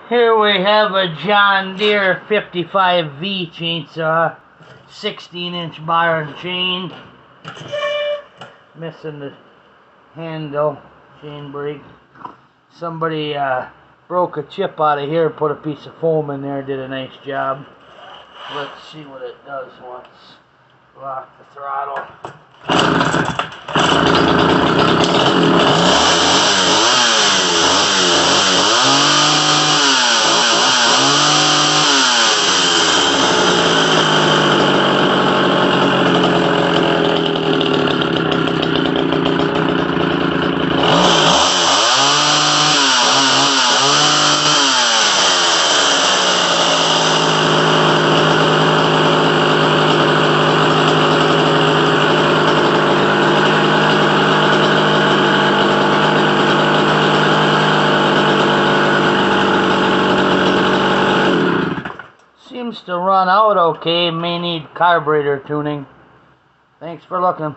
Here we have a John Deere 55V chainsaw, 16-inch bar and chain, missing the handle, chain brake. Somebody broke a chip out of here, put a piece of foam in there, did a nice job. Let's see what it does once. Lock the throttle. Seems to run out okay, may need carburetor tuning. Thanks for looking.